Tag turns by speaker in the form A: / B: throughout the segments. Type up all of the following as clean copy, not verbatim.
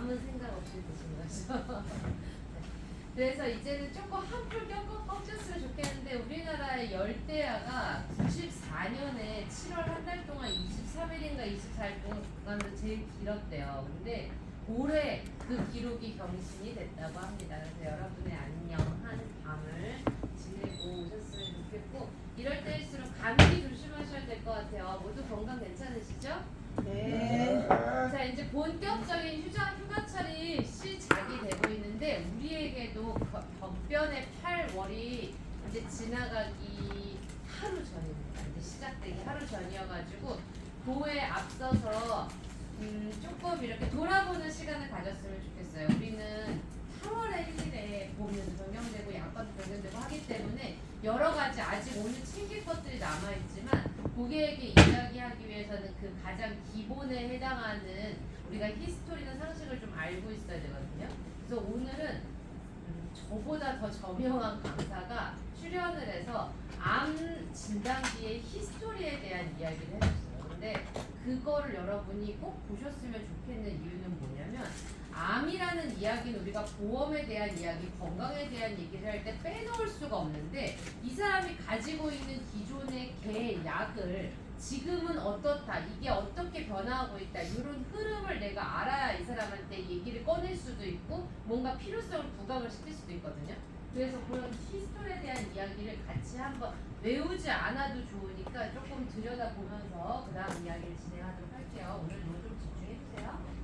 A: 아무 생각 없이 드신 거죠. 그래서 이제는 조금 한풀 꺾였으면 좋겠는데 우리나라의 열대야가 94년에 7월 한 달 동안 23일인가 24일 동안 제일 길었대요. 근데 올해 그 기록이 경신이 됐다고 합니다. 그래서 여러분의 안녕한 밤을 지내고 오셨으면 좋겠고 이럴 때일수록 감기 조심하셔야 될 것 같아요. 모두 건강 괜찮으시죠?
B: 네.
A: 자 이제 본격적인 휴가철이 시작이 되고 있는데 우리에게도 격변의 8월이 이제 지나가기 하루 전입니다. 이제 시작되기 하루 전이어가지고 그에 앞서서 조금 이렇게 돌아보는 시간을 가졌으면 좋겠어요. 우리는 8월에 1일에 봄은 변경되고 양반도 변경되고 하기 때문에 여러 가지 아직 오늘 챙길 것들이 남아있지만 고객에게 이야기하기 위해서는 그 가장 기본에 해당하는 우리가 히스토리나 상식을 좀 알고 있어야 되거든요. 그래서 오늘은 저보다 더 저명한 강사가 출연을 해서 암 진단기의 히스토리에 대한 이야기를 해줬어요. 근데 그거를 여러분이 꼭 보셨으면 좋겠는 이유는 뭐냐면 암이라는 이야기는 우리가 보험에 대한 이야기, 건강에 대한 얘기를 할 때 빼놓을 수가 없는데 이 사람이 가지고 있는 기존의 약을 지금은 어떻다, 이게 어떻게 변화하고 있다 이런 흐름을 내가 알아야 이 사람한테 얘기를 꺼낼 수도 있고 뭔가 필요성을 부각을 시킬 수도 있거든요. 그래서 그런 히스토리에 대한 이야기를 같이 한번 외우지 않아도 좋으니까 조금 들여다보면서 그 다음 이야기를 진행하도록 할게요. 오늘 좀 집중해주세요.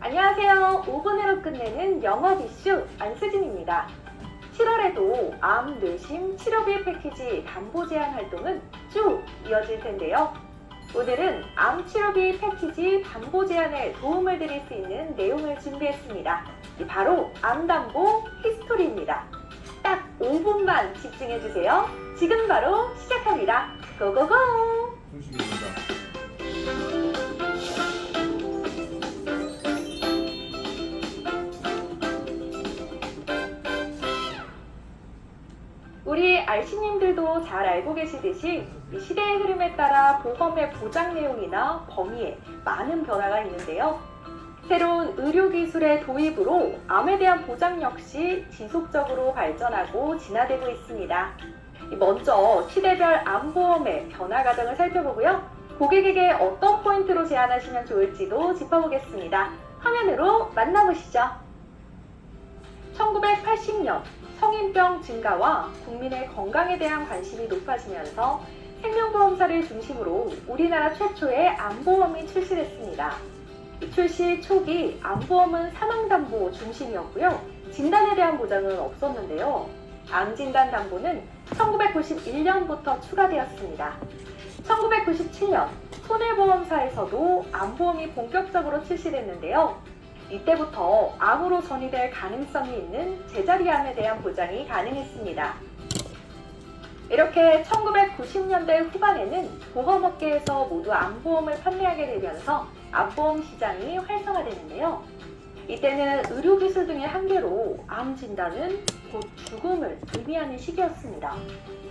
C: 안녕하세요. 5분으로 끝내는 영업 이슈 안수진입니다. 7월에도 암, 뇌심, 치료비 패키지 담보 제한 활동은 쭉 이어질 텐데요. 오늘은 암 치료비 패키지 담보 제한에 도움을 드릴 수 있는 내용을 준비했습니다. 바로 암담보 히스토리입니다. 딱 5분만 집중해주세요. 지금 바로 시작합니다. 고고고!
B: 중식입니다.
C: 우리 알씨님들도 잘 알고 계시듯이 이 시대의 흐름에 따라 보험의 보장 내용이나 범위에 많은 변화가 있는데요. 새로운 의료기술의 도입으로 암에 대한 보장 역시 지속적으로 발전하고 진화되고 있습니다. 먼저 시대별 암보험의 변화 과정을 살펴보고요. 고객에게 어떤 포인트로 제안하시면 좋을지도 짚어보겠습니다. 화면으로 만나보시죠. 1980년 성인병 증가와 국민의 건강에 대한 관심이 높아지면서 생명보험사를 중심으로 우리나라 최초의 암보험이 출시됐습니다. 출시 초기 암보험은 사망담보 중심이었고요. 진단에 대한 보장은 없었는데요. 암진단 담보는 1991년부터 추가되었습니다. 1997년 손해보험사에서도 암보험이 본격적으로 출시됐는데요. 이때부터 암으로 전이될 가능성이 있는 제자리암에 대한 보장이 가능했습니다. 이렇게 1990년대 후반에는 보험업계에서 모두 암보험을 판매하게 되면서 암보험 시장이 활성화되는데요. 이때는 의료기술 등의 한계로 암 진단은 곧 죽음을 의미하는 시기였습니다.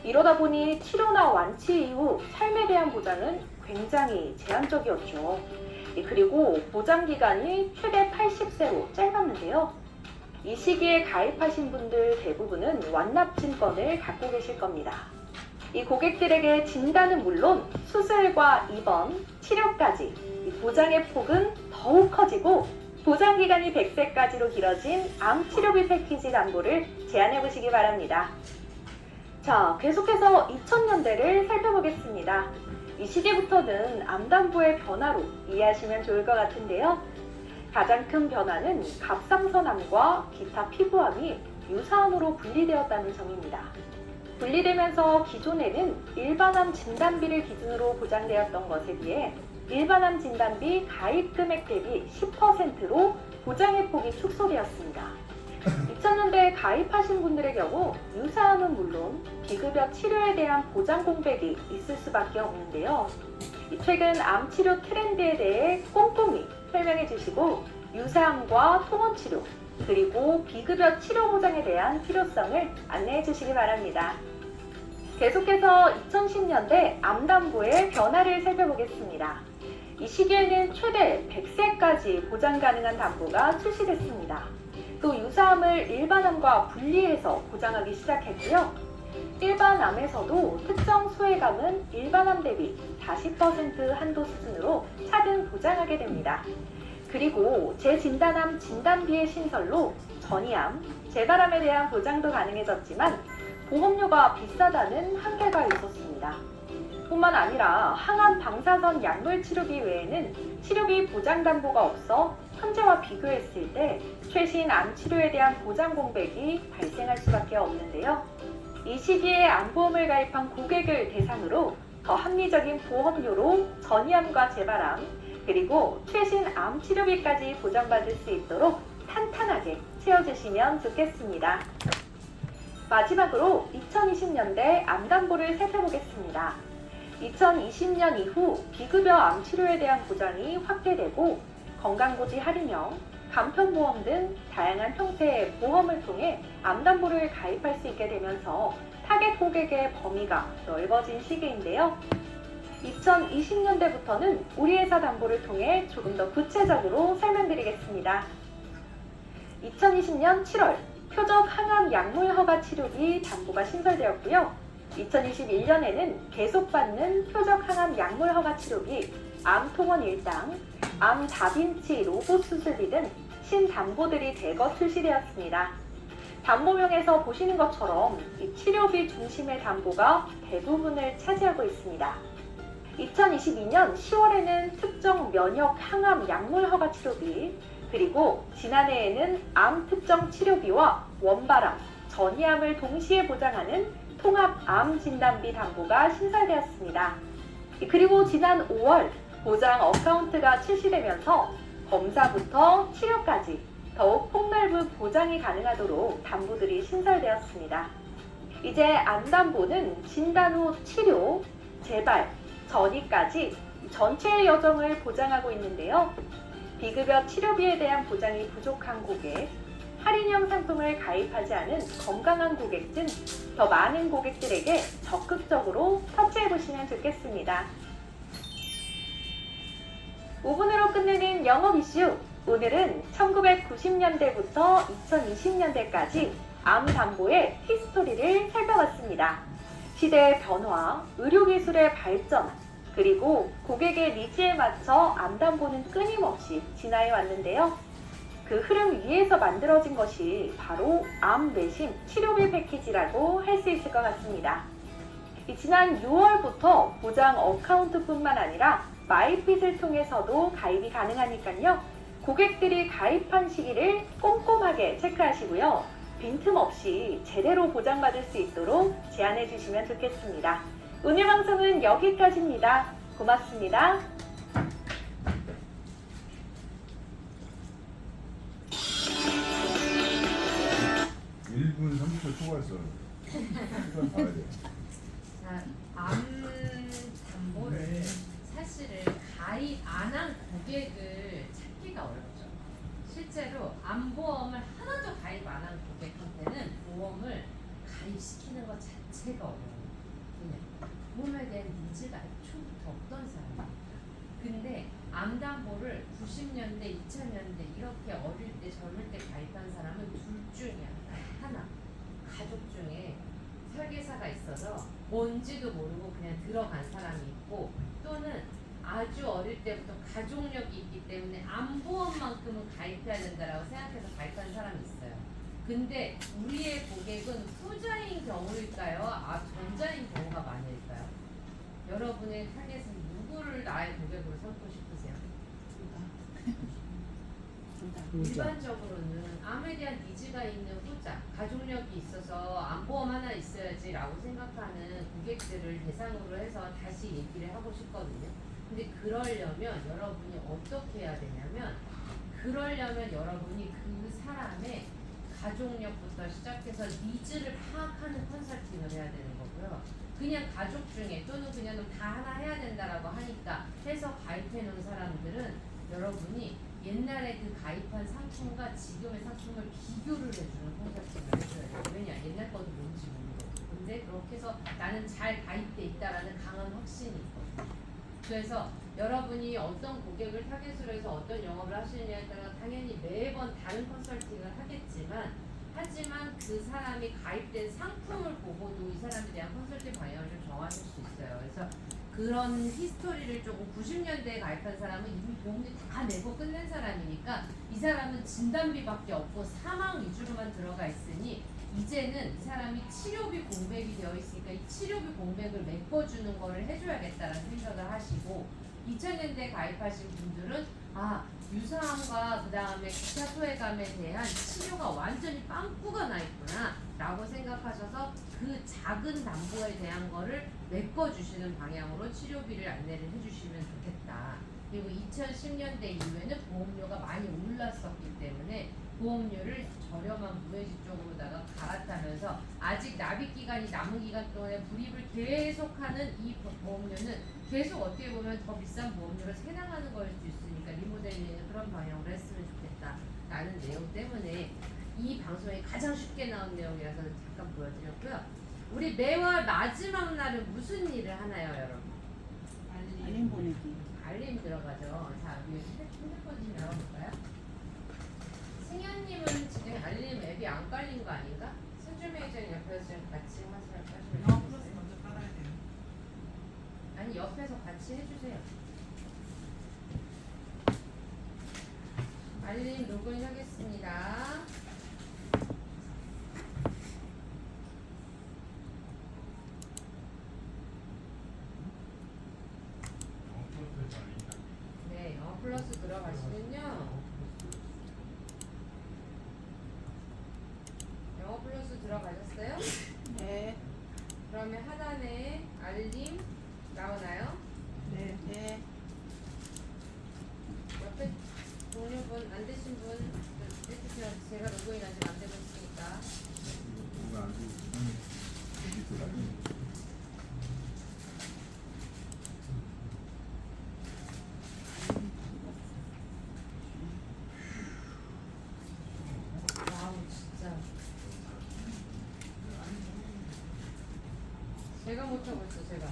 C: 이러다 보니 치료나 완치 이후 삶에 대한 보장은 굉장히 제한적이었죠. 그리고 보장기간이 최대 80세로 짧았는데요. 이 시기에 가입하신 분들 대부분은 완납진권을 갖고 계실 겁니다. 이 고객들에게 진단은 물론 수술과 입원, 치료까지 보장의 폭은 더욱 커지고 보장기간이 100세까지로 길어진 암치료비 패키지 담보를 제안해 보시기 바랍니다. 자, 계속해서 2000년대를 살펴보겠습니다. 이 시기부터는 암담보의 변화로 이해하시면 좋을 것 같은데요. 가장 큰 변화는 갑상선암과 기타 피부암이 유사암으로 분리되었다는 점입니다. 분리되면서 기존에는 일반암 진단비를 기준으로 보장되었던 것에 비해 일반암 진단비 가입 금액 대비 10%로 보장의 폭이 축소되었습니다. 2000년대에 가입하신 분들의 경우 유사암은 물론 비급여 치료에 대한 보장 공백이 있을 수밖에 없는데요. 최근 암 치료 트렌드에 대해 꼼꼼히 설명해 주시고 유사암과 통원 치료 그리고 비급여 치료 보장에 대한 필요성을 안내해 주시기 바랍니다. 계속해서 2010년대 암담보의 변화를 살펴보겠습니다. 이 시기에는 최대 100세까지 보장 가능한 담보가 출시됐습니다. 또 유사암을 일반암과 분리해서 보장하기 시작했고요. 일반암에서도 특정 소외감은 일반암 대비 40% 한도 수준으로 차등 보장하게 됩니다. 그리고 재진단암 진단비의 신설로 전이암, 재발암에 대한 보장도 가능해졌지만 보험료가 비싸다는 한계가 있었습니다. 뿐만 아니라 항암 방사선 약물 치료비 외에는 치료비 보장 담보가 없어 현재와 비교했을 때 최신 암 치료에 대한 보장 공백이 발생할 수밖에 없는데요. 이 시기에 암보험을 가입한 고객을 대상으로 더 합리적인 보험료로 전이암과 재발암 그리고 최신 암 치료비까지 보장받을 수 있도록 탄탄하게 채워주시면 좋겠습니다. 마지막으로 2020년대 암담보를 살펴보겠습니다. 2020년 이후 비급여 암 치료에 대한 보장이 확대되고 건강고지 할인형, 간편보험 등 다양한 형태의 보험을 통해 암담보를 가입할 수 있게 되면서 타겟 고객의 범위가 넓어진 시기인데요. 2020년대부터는 우리 회사 담보를 통해 조금 더 구체적으로 설명드리겠습니다. 2020년 7월 표적 항암 약물 허가 치료비 담보가 신설되었고요. 2021년에는 계속 받는 표적 항암 약물 허가 치료비, 암통원 일당, 암 다빈치 로봇 수술비 등 신담보들이 대거 출시되었습니다. 담보명에서 보시는 것처럼 이 치료비 중심의 담보가 대부분을 차지하고 있습니다. 2022년 10월에는 특정 면역 항암 약물 허가 치료비, 그리고 지난해에는 암 특정 치료비와 원발암, 전이암을 동시에 보장하는 통합 암 진단비 담보가 신설되었습니다. 그리고 지난 5월 보장 어카운트가 출시되면서 검사부터 치료까지 더욱 폭넓은 보장이 가능하도록 담보들이 신설되었습니다. 이제 암담보는 진단 후 치료, 재발, 전이까지 전체의 여정을 보장하고 있는데요. 비급여 치료비에 대한 보장이 부족한 고객, 할인형 상품을 가입하지 않은 건강한 고객 등 더 많은 고객들에게 적극적으로 터치해보시면 좋겠습니다. 5분으로 끝내는 영업 이슈. 오늘은 1990년대부터 2020년대까지 암 담보의 히스토리를 살펴봤습니다. 시대의 변화, 의료기술의 발전, 그리고 고객의 니즈에 맞춰 암 담보는 끊임없이 진화해 왔는데요. 그 흐름 위에서 만들어진 것이 바로 암 내심 치료비 패키지라고 할 수 있을 것 같습니다. 지난 6월부터 보장 어카운트뿐만 아니라 마이핏을 통해서도 가입이 가능하니까요. 고객들이 가입한 시기를 꼼꼼하게 체크하시고요. 빈틈없이 제대로 보장받을 수 있도록 제안해 주시면 좋겠습니다. 오늘 방송은 여기까지입니다. 고맙습니다.
B: 1분 30초 초과했어요. 시간 봐야 돼.
A: 자, 암 담보를 사실은 가입 안 한 고객을 찾기가 어렵죠. 실제로 암보험을 하나도 가입 안 한 고객한테는 보험을 가입시키는 것 자체가 어려워요. 그냥 보험에 대한 니즈가 애초부터 없던 사람이니까. 근데 암담보를 90년대, 2000년대 이렇게 어릴 때 젊을 때 가입한 사람은 둘 중에 하나. 가족 중에 설계사가 있어서 뭔지도 모르고 그냥 들어간 사람이 있고, 또는 아주 어릴 때부터 가족력이 있기 때문에 암보험만큼은 가입해야 된다라고 생각해서 가입한 사람이 있어요. 근데 우리의 고객은 후자인 경우일까요? 전자인 경우가 많을까요? 여러분의 타겟은 누구를 나의 고객으로 삼고 싶으세요? 일반적으로는 암에 대한 니즈가 있는 후자, 가족력이 있어서 암보험 하나 있어야지라고 생각하는 고객들을 대상으로 해서 다시 얘기를 하고 싶거든요. 근데 그러려면 여러분이 어떻게 해야 되냐면, 그러려면 여러분이 그 사람의 가족력부터 시작해서 니즈를 파악하는 컨설팅을 해야 되는 거고요. 그냥 가족 중에 또는 그냥 다 하나 해야 된다라고 하니까 해서 가입해 놓은 사람들은 여러분이 옛날에 그 가입한 상품과 지금의 상품을 비교를 해주는 컨설팅을 해줘야 돼요. 왜냐? 옛날 것도 뭔지 모르거든. 근데 그렇게 해서 나는 잘 가입돼 있다라는 강한 확신이 있거든요. 그래서 여러분이 어떤 고객을 타겟으로 해서 어떤 영업을 하시느냐에 따라 당연히 매번 다른 컨설팅을 하지만 그 사람이 가입된 상품을 보고도 이 사람에 대한 컨설팅 방향을 좀 정하실 수 있어요. 그래서 그런 히스토리를 조금 90년대에 가입한 사람은 이미 보험료 다 내고 끝낸 사람이니까 이 사람은 진단비밖에 없고 사망 위주로만 들어가 있으니 이제는 이 사람이 치료비 공백이 되어 있으니까 이 치료비 공백을 메꿔주는 거를 해줘야겠다라는 생각을 하시고 2000년대에 가입하신 분들은 유사암과 그 다음에 기타 소외감에 대한 치료가 완전히 빵꾸가 나 있구나 라고 생각하셔서 그 작은 담보에 대한 거를 메꿔주시는 방향으로 치료비를 안내를 해주시면 좋겠다. 그리고 2010년대 이후에는 보험료가 많이 올랐었기 때문에 보험료를 저렴한 무해지 쪽으로다가 갈아타면서 아직 납입 기간이 남은 기간 동안에 불입을 계속하는 이 보험료는 계속 어떻게 보면 더 비싼 보험료를 세당하는 거일 수 있으니까 리모델링을 그런 방향으로 했으면 좋겠다라는 내용 때문에 이 방송에 가장 쉽게 나온 내용이라서 잠깐 보여드렸고요. 우리 매월 마지막 날은 무슨 일을 하나요, 여러분?
D: 알림 보내기.
A: 알림 들어가죠. 자, 우리 핸드폰 좀 열어볼까요? 승현님은 지금 알림 앱이 안 깔린 거 아닌가? 승주 매니저님 옆에서 지금 같이 하시면
D: 먼저 깔아야 돼요.
A: 아니 옆에서 같이 해주세요. 알림 로그인 하겠습니다. 네, 플러스 들어가시면요. 영어 플러스 들어가셨어요?
D: 네.
A: 그러면 하단에 알림 나오나요?
D: 네. 네.
A: 옆에 동료분 안 되신 분 해주세요. 제가 로그인 아직 안 되고 있으니까.
B: 뭔가 안 되고
A: 와우 진짜. 제가 못하고 있어 제가.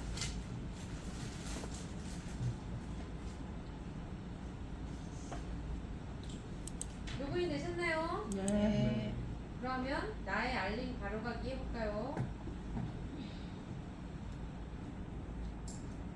A: 로그인 되셨나요?
D: 네.
A: 그러면 나의 알림 바로가기 해볼까요?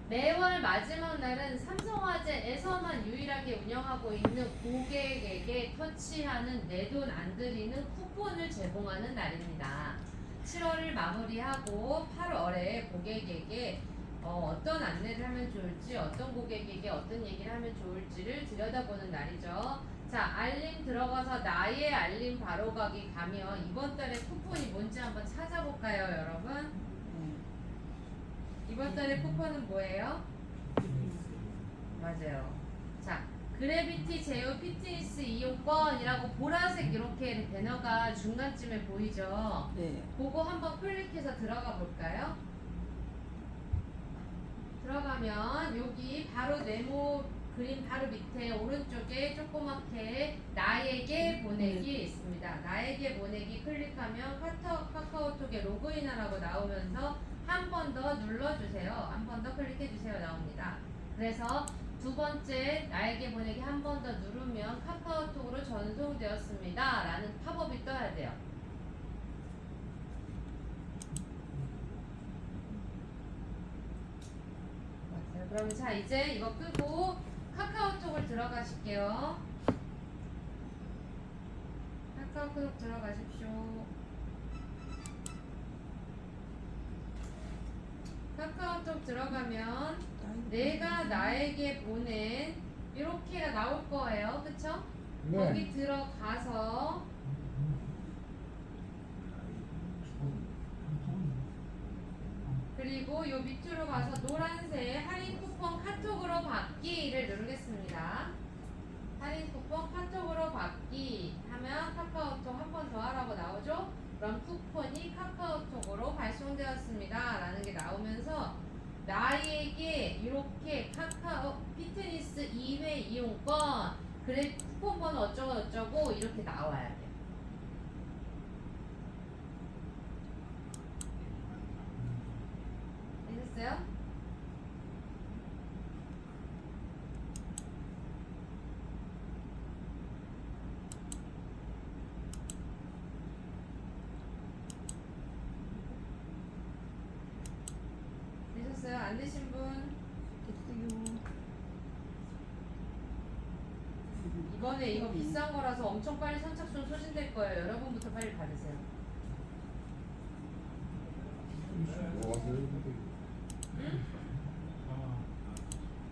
A: 매월 마지막 날은 삼성화재에서만 유일하게 운영하고 있는 고객에게 터치하는 내 돈 안 들이는 쿠폰을 제공하는 날입니다. 7월을 마무리하고 8월에 고객에게 어떤 안내를 하면 좋을지, 어떤 고객에게 어떤 얘기를 하면 좋을지를 들여다보는 날이죠. 자, 알림 들어가서 나의 알림 바로가기 가면 이번 달에 쿠폰이 뭔지 한번 찾아볼까요, 여러분? 이번 달에 쿠폰은 뭐예요? 맞아요. 자, 그래비티 제휴 피트니스 이용권이라고 보라색 이렇게 배너가 중간쯤에 보이죠?
D: 네.
A: 그거 한번 클릭해서 들어가 볼까요? 들어가면 여기 바로 네모 그림 바로 밑에 오른쪽에 조그맣게 나에게 보내기 있습니다. 나에게 보내기 클릭하면 카카오톡에 로그인하라고 나오면서 한 번 더 눌러주세요. 한 번 더 클릭해주세요. 나옵니다. 그래서 두 번째 나에게 보내기 한 번 더 누르면 카카오톡으로 전송되었습니다. 라는 팝업이 떠야 돼요. 맞아요. 그럼 자 이제 이거 끄고 카카오톡을 들어가실게요. 카카오톡 들어가십시오. 카카오톡 들어가면 내가 나에게 보낸 이렇게가 나올 거예요. 그쵸? 거기 들어가서 그리고 요 밑으로 가서 노란색 할인 쿠폰 카톡으로 받기를 누르겠습니다. 할인 쿠폰 카톡으로 받기 하면 카카오톡 한 번 더 하라고 그런 쿠폰이 카카오톡으로 발송되었습니다. 라는 게 나오면서 나에게 이렇게 카카오 피트니스 2회 이용권 그래 쿠폰 번호 어쩌고 저쩌고 이렇게 나와야 돼요. 되셨어요? 되셨어요? 안 되신 분? 이번에 이거 비싼 거라서 엄청 빨리 선착순 소진될 거예요. 여러분부터 빨리 받으세요. 응?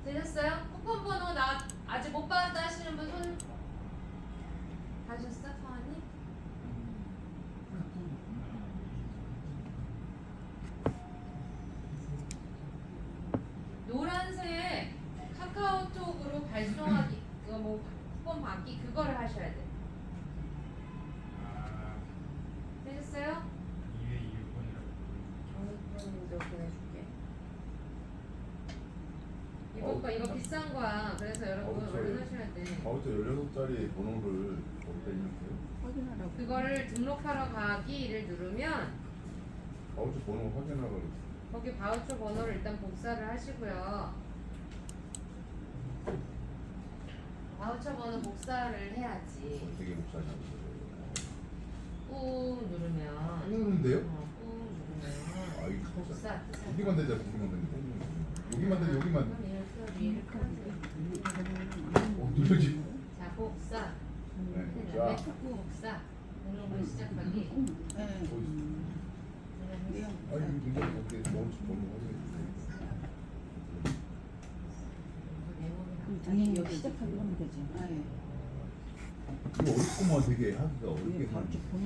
A: 되셨어요? 쿠폰 번호 나 아직 못 받았다 하시는 분 손 받으셨어? 성아님? 노란색 카카오톡으로 발송하기 그거 뭐 쿠폰 받기 그거를 하셔야 돼. 되셨어요? 정리도 보내줄게. 이거 비싼 거야. 그래서 여러분 얼른 하셔야 돼.
B: 바우처 16자리 번호를 거기다 입력해요?
D: 확인하라고.
A: 그거를 등록하러 가기를 누르면
B: 바우처 번호 확인하라고
A: 거기 바우처 번호를 일단 복사를 하시고요. 바우처 번호 복사를 해야지.
B: 어떻게 복사하냐고.
A: 꾹 누르면
B: 했는데요?
A: 꾹 누르면
B: 아 이게
A: 복사
B: 여기만 되자 여기만 되자 여기만 돼 여기만
A: 그럼 이렇게 위를 하세요.
B: 누르지.
A: 자 복사
B: 네,
A: 그다음에
B: 자.
A: 복사 등록을 시작하기
D: 네.
A: 그다음에
B: 아니 이거 어떻게 번호 확인해 주세요.
A: 메모를
E: 당연히 여기 시작하기로 하면 되지.
D: 네.
B: 이거 어렵구만 되게 하기가
E: 위에
B: 어렵게
E: 바로
B: 하는.
E: 쭉 보는